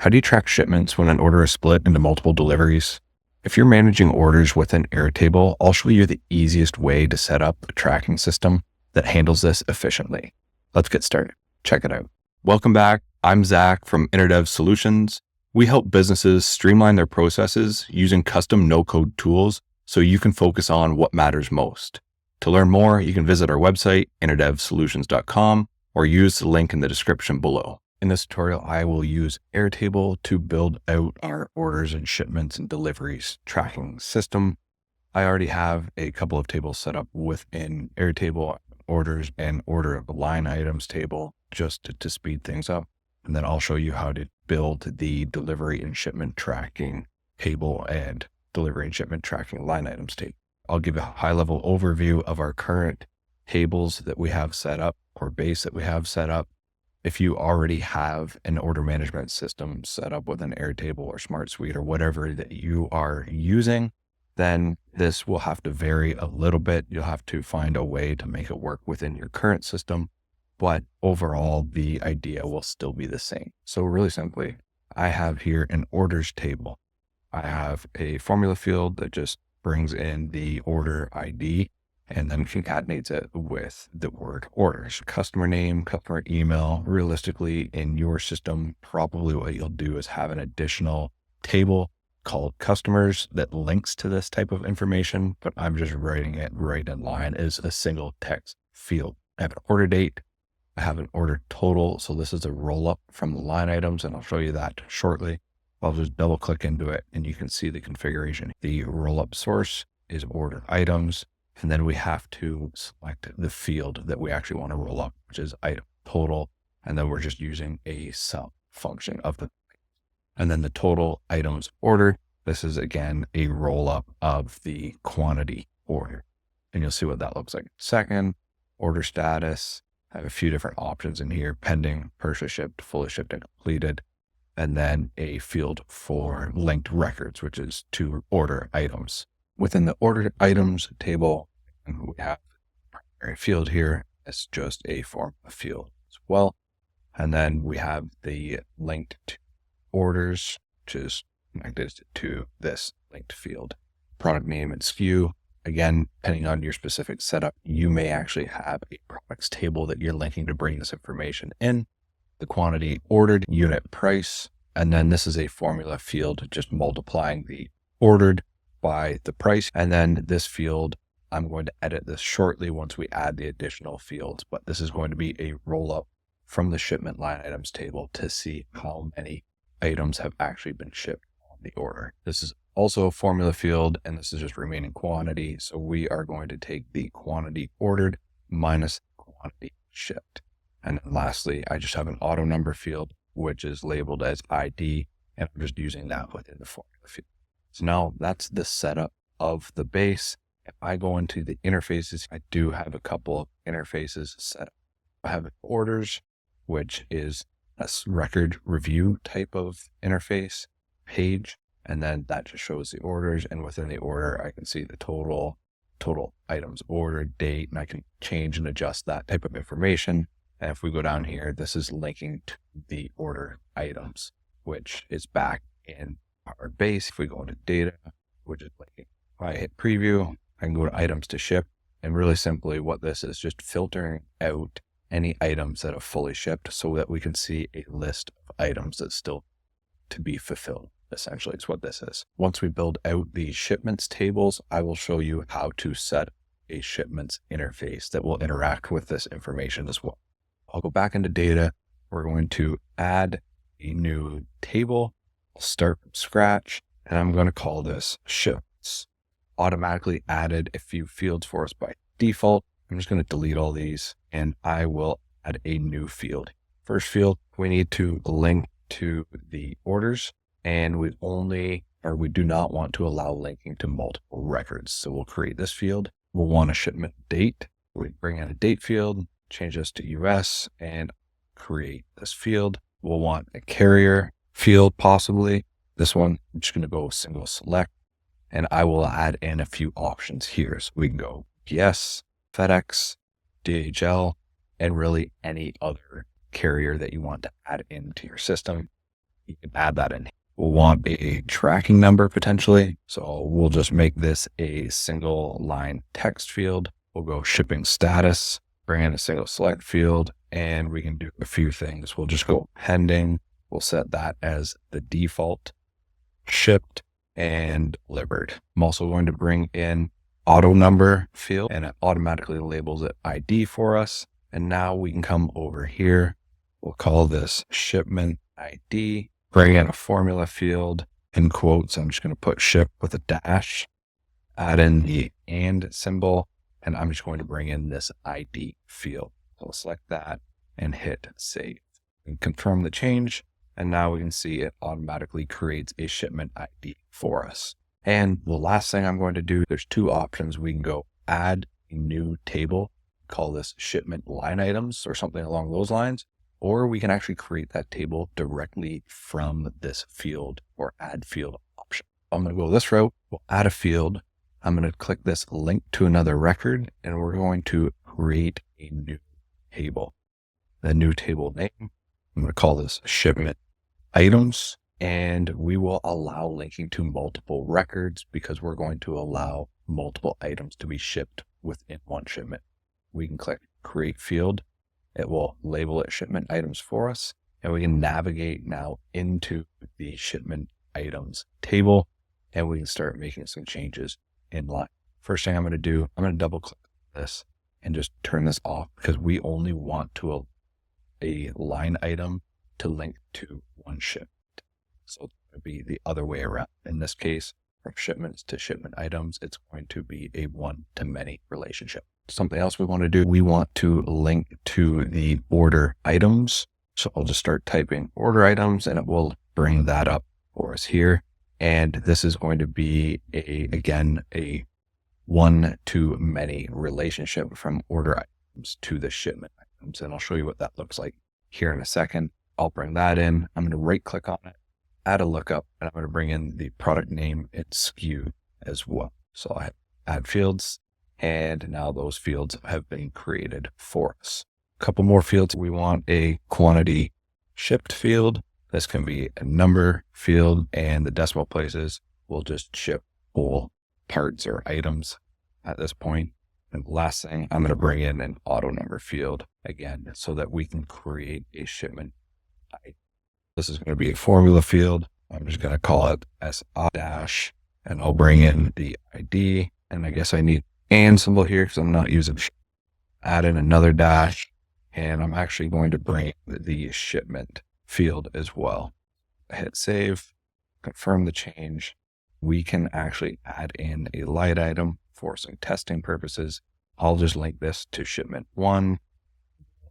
How do you track shipments when an order is split into multiple deliveries? If you're managing orders with an Airtable, I'll show you the easiest way to set up a tracking system that handles this efficiently. Let's get started. Check it out. Welcome back. I'm Zack from InnerDev Solutions. We help businesses streamline their processes using custom no-code tools so you can focus on what matters most. To learn more, you can visit our website, innerdevsolutions.com, or use the link in the description below. In this tutorial, I will use Airtable to build out our orders and shipments and deliveries tracking system. I already have a couple of tables set up within Airtable, orders and order of line items table, just to speed things up. And then I'll show you how to build the delivery and shipment tracking table and delivery and shipment tracking line items table. I'll give a high level overview of our current tables that we have set up or base that we have set up. If you already have an order management system set up with an Airtable or Smart Suite or whatever that you are using, then this will have to vary a little bit. You'll have to find a way to make it work within your current system, but overall, the idea will still be the same. So really simply, I have here an orders table. I have a formula field that just brings in the order ID and then concatenates it with the word orders, customer name, customer email. Realistically, in your system, probably what you'll do is have an additional table called customers that links to this type of information, but I'm just writing it right in line as a single text field. I have an order date. I have an order total. So this is a roll up from the line items, and I'll show you that shortly. I'll just double click into it and you can see the configuration. The roll up source is order items. And then we have to select the field that we actually want to roll up, which is item total. And then we're just using a sum function of the, and then the total items ordered. This is again, a roll up of the quantity order. And you'll see what that looks like. Second, order status. I have a few different options in here: pending, partially shipped, fully shipped and completed. And then a field for linked records, which is to order items. Within the ordered items table, we have a primary field here. It's just a formula field as well. And then we have the linked to orders, which is connected to this linked field. Product name and SKU. Again, depending on your specific setup, you may actually have a products table that you're linking to bring this information in. The quantity ordered, unit price. And then this is a formula field, just multiplying the ordered by the price. And then this field, I'm going to edit this shortly once we add the additional fields, but this is going to be a roll up from the shipment line items table to see how many items have actually been shipped on the order. This is also a formula field, and this is just remaining quantity. So we are going to take the quantity ordered minus quantity shipped. And then lastly, I just have an auto number field, which is labeled as ID, and I'm just using that within the formula field. So now that's the setup of the base. If I go into the interfaces, I do have a couple of interfaces set up. I have orders, which is a record review type of interface page. And then that just shows the orders. And within the order, I can see the total items ordered, date, and I can change and adjust that type of information. And if we go down here, this is linking to the order items, which is back in our base. If we go into data, which is linking, if I hit preview, I can go to items to ship. And really simply what this is just filtering out any items that have fully shipped so that we can see a list of items that still to be fulfilled. Essentially, it's what this is. Once we build out the shipments tables, I will show you how to set a shipments interface that will interact with this information as well. I'll go back into data. We're going to add a new table. I'll start from scratch, and I'm going to call this shipments. Automatically added a few fields for us by default. I'm just going to delete all these, and I will add a new field. First field, we need to link to the orders, and we do not want to allow linking to multiple records. So we'll create this field. We'll want a shipment date. We bring in a date field, change this to US, and create this field. We'll want a carrier field, possibly. This one, I'm just going to go single select, and I will add in a few options here. So we can go UPS, FedEx, DHL, and really any other carrier that you want to add into your system. you can add that in. We'll want a tracking number potentially. So we'll just make this a single line text field. We'll go shipping status, bring in a single select field, and we can do a few things. We'll just go pending. We'll set that as the default, shipped, and delivered. I'm also going to bring in auto number field, and it automatically labels it ID for us. And now we can come over here. We'll call this shipment ID, bring in a formula field in quotes. I'm just going to put ship with a dash, add in the and symbol, and I'm just going to bring in this ID field. So I'll select that and hit save and confirm the change. And now we can see it automatically creates a shipment ID for us. And the last thing I'm going to do, there's two options. We can go add a new table, call this shipment line items or something along those lines, or we can actually create that table directly from this field or add field option. I'm going to go this route. We'll add a field. I'm going to click this link to another record, and we're going to create a new table. The new table name, I'm going to call this shipment items, and we will allow linking to multiple records because we're going to allow multiple items to be shipped within one shipment. We can click create field. It will label it shipment items for us, and we can navigate now into the shipment items table, and we can start making some changes in line. First thing I'm going to do, I'm going to double click this and just turn this off because we only want to a line item to link to one shipment. So it's going to be the other way around. In this case, from shipments to shipment items, it's going to be a one-to-many relationship. Something else we want to do, we want to link to the order items. So I'll just start typing order items and it will bring that up for us here. And this is going to be again, a one-to-many relationship from order items to the shipment items. And I'll show you what that looks like here in a second. I'll bring that in. I'm going to right click on it, add a lookup, and I'm going to bring in the product name and SKU as well. So I have add fields, and now those fields have been created for us. A couple more fields. We want a quantity shipped field. This can be a number field, and the decimal places will just ship whole parts or items at this point. And last thing, I'm going to bring in an auto number field again, so that we can create a shipment ID. This is going to be a formula field. I'm just going to call it SI dash, and I'll bring in the ID. And I guess I need and symbol here because I'm not using add in another dash, and I'm actually going to bring the shipment field as well. Hit save, confirm the change. We can actually add in a light item for some testing purposes. I'll just link this to shipment 1.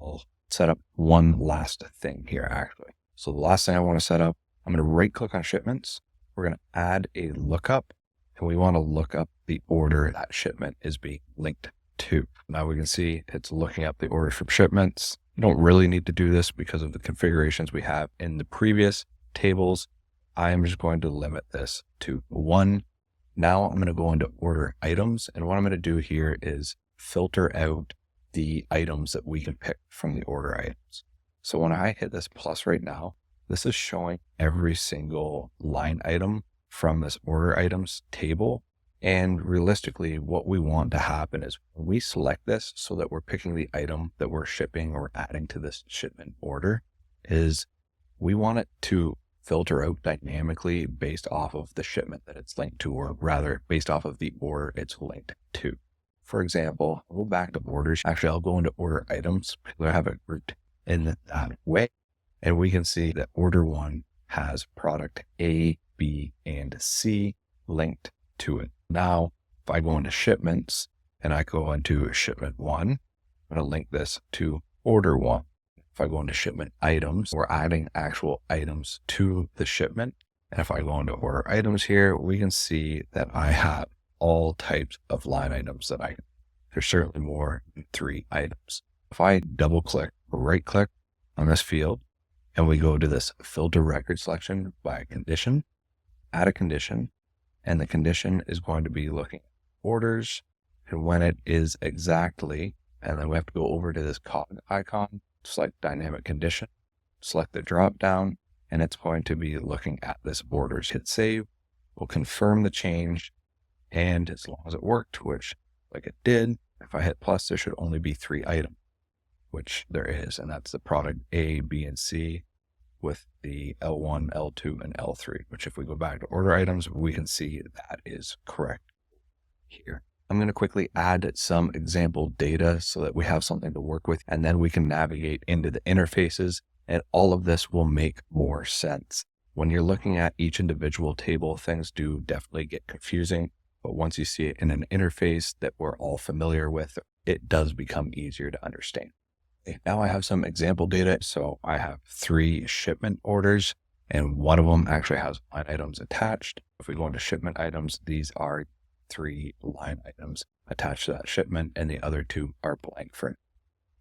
I'll set up one last thing here actually. So the last thing I want to set up, I'm going to right click on shipments. We're going to add a lookup, and we want to look up the order that shipment is being linked to. Now we can see it's looking up the orders from shipments. You don't really need to do this because of the configurations we have in the previous tables. I am just going to limit this to 1. Now I'm going to go into order items, and what I'm going to do here is filter out the items that we can pick from the order items. So when I hit this plus right now, this is showing every single line item from this order items table. And realistically, what we want to happen is when we select this so that we're picking the item that we're shipping or adding to this shipment order, is we want it to filter out dynamically based off of the shipment that it's linked to, or rather based off of the order it's linked to. For example, I'll go back to orders. Actually, I'll go into order items because I have it grouped in that way. And we can see that order 1 has product A, B, and C linked to it. Now, if I go into shipments and I go into shipment 1, I'm going to link this to order 1. If I go into shipment items, we're adding actual items to the shipment. And if I go into order items here, we can see that I have all types of line items that there's certainly more than 3 items. If I double click or right click on this field and we go to this filter record selection by condition, add a condition, and the condition is going to be looking at orders and when it is exactly, and then we have to go over to this cog icon, select dynamic condition, select the drop down, and it's going to be looking at this orders. Hit save, we'll confirm the change, and as long as it worked, which like it did, if I hit plus, there should only be 3 items, which there is, and that's the product A, B, and C with the L1, L2, and L3, which if we go back to order items, we can see that is correct here. I'm going to quickly add some example data so that we have something to work with, and then we can navigate into the interfaces, and all of this will make more sense. When you're looking at each individual table, things do definitely get confusing, but once you see it in an interface that we're all familiar with, it does become easier to understand. Now I have some example data. So I have 3 shipment orders, and one of them actually has line items attached. If we go into shipment items, these are 3 line items attached to that shipment, and the other 2 are blank for it,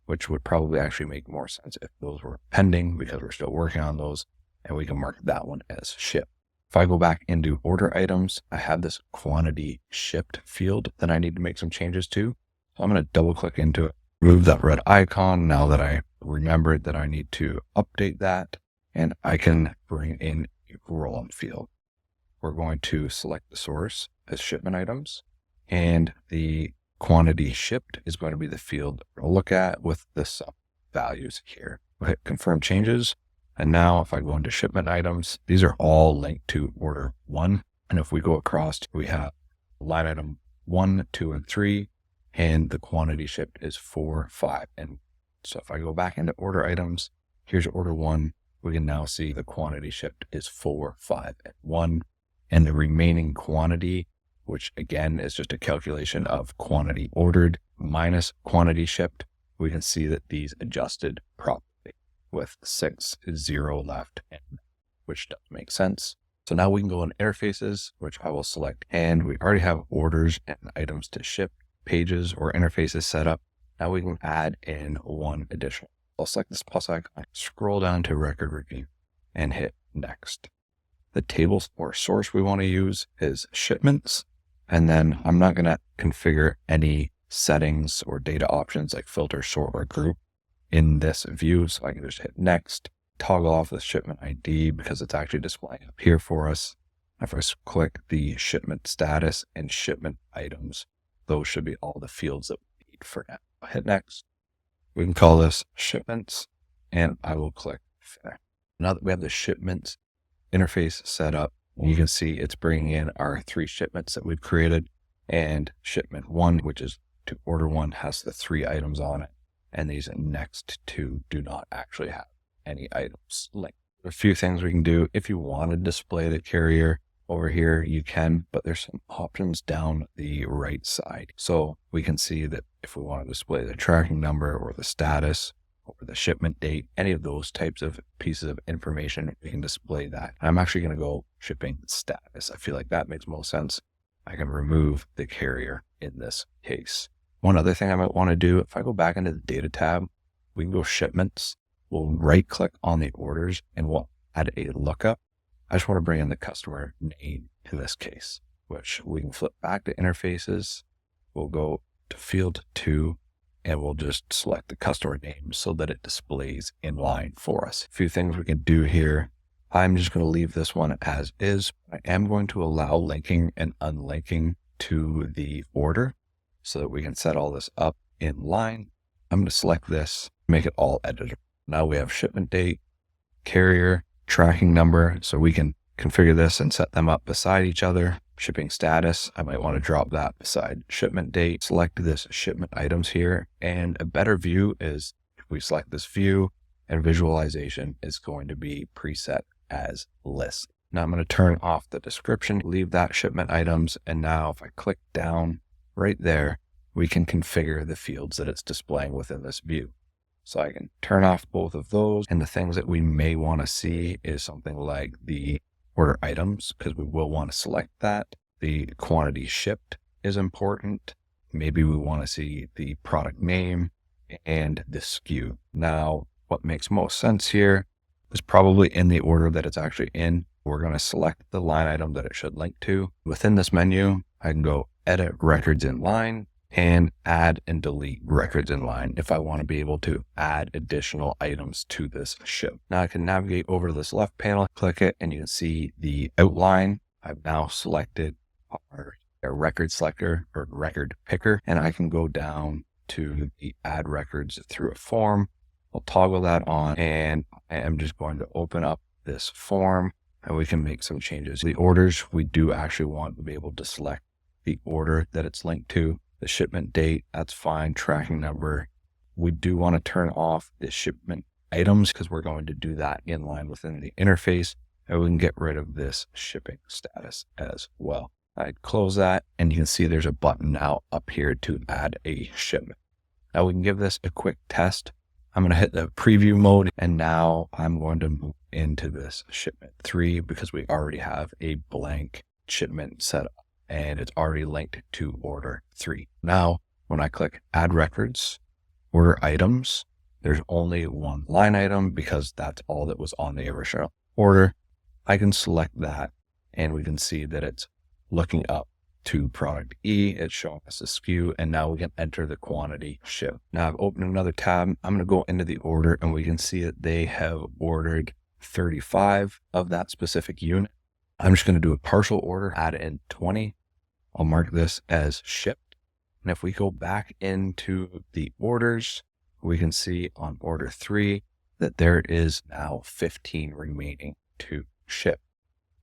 which would probably actually make more sense if those were pending because we're still working on those, and we can mark that one as shipped. If I go back into order items, I have this quantity shipped field that I need to make some changes to. So I'm going to double click into it, remove that red icon now that I remembered that I need to update that, and I can bring in a rollup field. We're going to select the source as shipment items, and the quantity shipped is going to be the field we'll look at with the sub values here. We'll hit confirm changes. And now if I go into shipment items, these are all linked to order 1. And if we go across, we have line item 1, 2, and 3, and the quantity shipped is 4, 5. And so if I go back into order items, here's order 1. We can now see the quantity shipped is 4, 5, and 1. And the remaining quantity, which again is just a calculation of quantity ordered minus quantity shipped, we can see that these adjusted properly with 6, 0 left, which does make sense. So now we can go in interfaces, which I will select, and we already have orders and items to ship, pages or interfaces set up. Now we can add in one additional. I'll select this plus icon, scroll down to record review, and hit next. The table or source we want to use is shipments, and then I'm not going to configure any settings or data options like filter, sort, or group in this view. So I can just hit next, toggle off the shipment ID because it's actually displaying up here for us. If I click the shipment status and shipment items, those should be all the fields that we need for now. I'll hit next. We can call this shipments, and I will click finish. Now that we have the shipments interface set up, you can see it's bringing in our 3 shipments that we've created, and shipment 1, which is to order 1, has the 3 items on it. And these next 2 do not actually have any items linked. There are a few things we can do. If you want to display the carrier over here, you can, but there's some options down the right side. So we can see that if we want to display the tracking number or the status or the shipment date, any of those types of pieces of information, we can display that. I'm actually going to go shipping status. I feel like that makes most sense. I can remove the carrier in this case. One other thing I might want to do, if I go back into the data tab, we can go shipments. We'll right click on the orders and we'll add a lookup. I just want to bring in the customer name in this case, which we can flip back to interfaces. We'll go to field 2 and we'll just select the customer name so that it displays in line for us. A few things we can do here. I'm just going to leave this one as is. I am going to allow linking and unlinking to the order, so that we can set all this up in line. I'm going to select this, make it all editable. Now we have shipment date, carrier, tracking number, so we can configure this and set them up beside each other. Shipping status, I might want to drop that beside shipment date. Select this shipment items here, and a better view is if we select this view, and visualization is going to be preset as list. Now I'm going to turn off the description, leave that shipment items, and now if I click down, right there, we can configure the fields that it's displaying within this view. So I can turn off both of those. And the things that we may want to see is something like the order items, because we will want to select that. The quantity shipped is important. Maybe we want to see the product name and the SKU. Now, what makes most sense here is probably in the order that it's actually in. We're going to select the line item that it should link to. Within this menu, I can go edit records in line, and add and delete records in line if I want to be able to add additional items to this ship. Now I can navigate over to this left panel, click it, and you can see the outline. I've now selected our record selector or record picker, and I can go down to the add records through a form. I'll toggle that on, and I am just going to open up this form and we can make some changes. The orders, we do actually want to be able to select the order that it's linked to, the shipment date, that's fine, tracking number. We do want to turn off the shipment items because we're going to do that in line within the interface, and we can get rid of this shipping status as well. I'd close that, and you can see there's a button now up here to add a shipment. Now we can give this a quick test. I'm going to hit the preview mode, and now I'm going to move into this shipment 3 because we already have a blank shipment set up and it's already linked to order 3. Now, when I click add records, order items, there's only one line item because that's all that was on the original order. I can select that and we can see that it's looking up to product E, it's showing us a SKU, and now we can enter the quantity shipped. Now I've opened another tab. I'm going to go into the order and we can see that they have ordered 35 of that specific unit. I'm just going to do a partial order, add in 20. I'll mark this as shipped. And if we go back into the orders, we can see on order 3 that there is now 15 remaining to ship.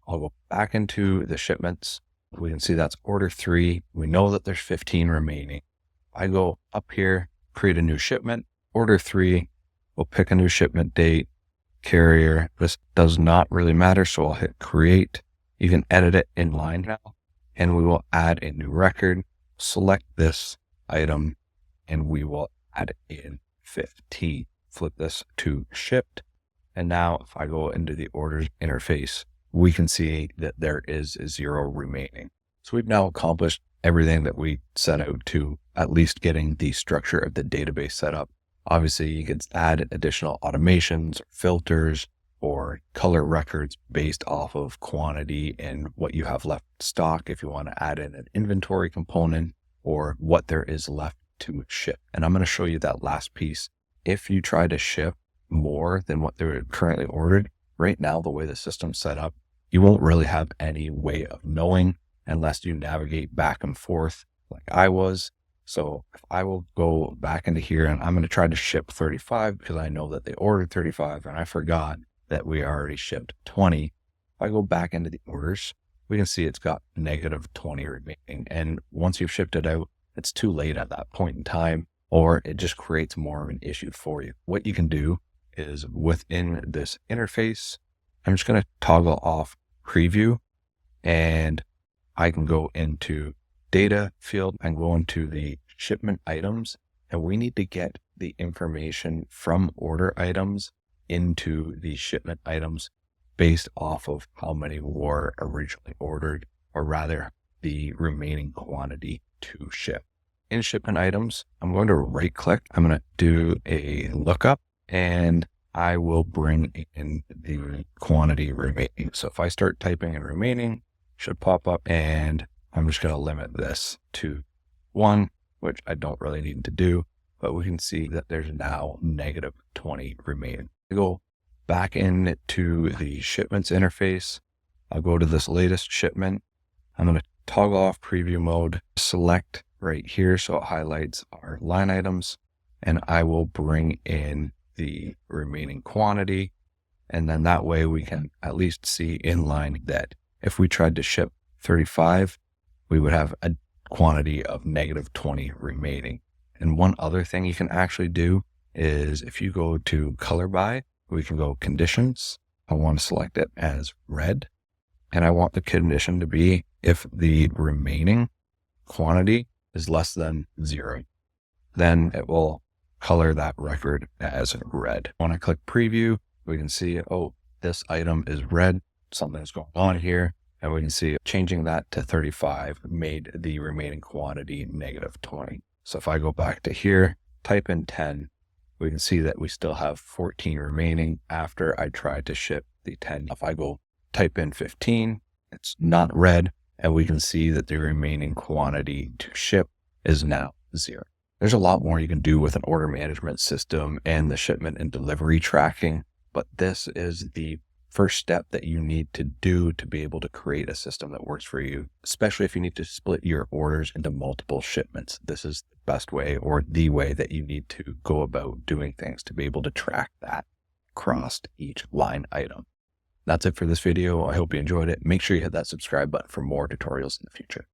I'll go back into the shipments. We can see that's order 3. We know that there's 15 remaining. I go up here, create a new shipment, order 3. We'll pick a new shipment date, carrier. This does not really matter. So I'll hit create. You can edit it in line now, and we will add a new record, select this item, and we will add in 15. Flip this to shipped. And now if I go into the orders interface, we can see that there is 0 remaining. So we've now accomplished everything that we set out to, at least getting the structure of the database set up. Obviously, you could add additional automations, or filters, or color records based off of quantity and what you have left in stock if you want to add in an inventory component or what there is left to ship. And I'm going to show you that last piece. If you try to ship more than what they're currently ordered, right now, the way the system's set up, you won't really have any way of knowing unless you navigate back and forth like I was. So if I will go back into here and I'm going to try to ship 35 because I know that they ordered 35 and I forgot that we already shipped 20. If I go back into the orders, we can see it's got negative 20 remaining. And once you've shipped it out, it's too late at that point in time, or it just creates more of an issue for you. What you can do is within this interface, I'm just going to toggle off preview, and I can go into data field and go into the shipment items, and we need to get the information from order items into the shipment items based off of how many were originally ordered, or rather the remaining quantity to ship. In shipment items, I'm going to right click. I'm going to do a lookup, and I will bring in the quantity remaining. So if I start typing in remaining, it should pop up, and I'm just going to limit this to 1, which I don't really need to do, but we can see that there's now negative 20 remaining. I go back into the shipments interface. I'll go to this latest shipment. I'm going to toggle off preview mode, select right here so it highlights our line items, and I will bring in the remaining quantity. And then that way we can at least see in line that if we tried to ship 35, we would have a quantity of negative 20 remaining. And one other thing you can actually do is if you go to color by, we can go conditions. I want to select it as red, and I want the condition to be if the remaining quantity is less than 0, then it will color that record as red. When I click preview, we can see, oh, this item is red, something's going on here. And we can see changing that to 35 made the remaining quantity negative 20. So if I go back to here, type in 10, we can see that we still have 14 remaining after I tried to ship the 10. If I go type in 15, it's not red, and we can see that the remaining quantity to ship is now 0. There's a lot more you can do with an order management system and the shipment and delivery tracking, but this is the first step that you need to do to be able to create a system that works for you, especially if you need to split your orders into multiple shipments. This is the best way, or the way, that you need to go about doing things to be able to track that across each line item. That's it for this video. I hope you enjoyed it. Make sure you hit that subscribe button for more tutorials in the future.